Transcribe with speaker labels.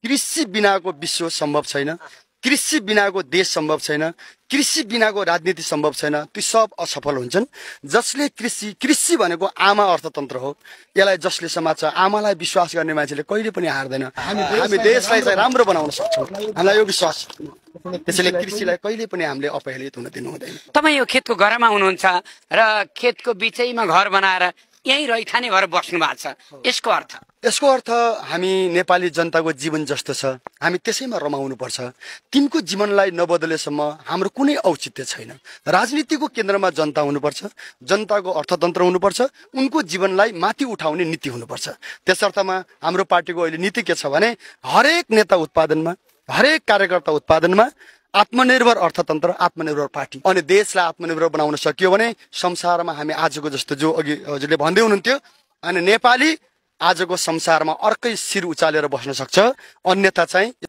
Speaker 1: कृषि बिनाको विश्व सम्भव छैन, कृषि बिनाको देश सम्भव छैन, कृषि बिनाको राजनीति सम्भव छैन। ती सब असफल हुन्छन्। जसले कृषि भनेको आमा अर्थतन्त्र हो। यसलाई जसले समात्छ, आमालाई विश्वास गर्ने मान्छेले कहिले पनि हार्दैन। हामी देशलाई चाहिँ राम्रो बनाउन सक्छौँ, हामीलाई यो विश्वास छ। त्यसैले कृषिलाई कहिले पनि हामीले अपहेलित हुन दिनु हुँदैन।
Speaker 2: तपाईँ यो खेतको घरमा हुनुहुन्छ र खेतको बिचैमा घर बनाएर यहीँ रैथाने भएर बस्नु भएको छ, यसको अर्थ हामी नेपाली जनताको जीवन जस्तो छ, हामी त्यसैमा रमाउनु पर्छ। तिनको जीवनलाई नबदलेसम्म हाम्रो कुनै औचित्य छैन। राजनीतिको केन्द्रमा जनता हुनुपर्छ, जनताको अर्थतन्त्र हुनुपर्छ, उनको जीवनलाई माथि उठाउने नीति हुनुपर्छ। त्यसर्थमा हाम्रो पार्टीको अहिले नीति के छ भने हरेक नेता उत्पादनमा, हरेक कार्यकर्ता उत्पादनमा आत्मनिर्भर अर्थतन्त्र, आत्मनिर्भर पार्टी। अनि देशलाई आत्मनिर्भर बनाउन सकियो भने संसारमा हामी आजको जस्तो जो अघि हजुरले भन्दै हुनुहुन्थ्यो, अनि नेपाली आजको संसारमा अर्कै शिर उचालेर बस्न सक्छ। अन्यथा चाहिँ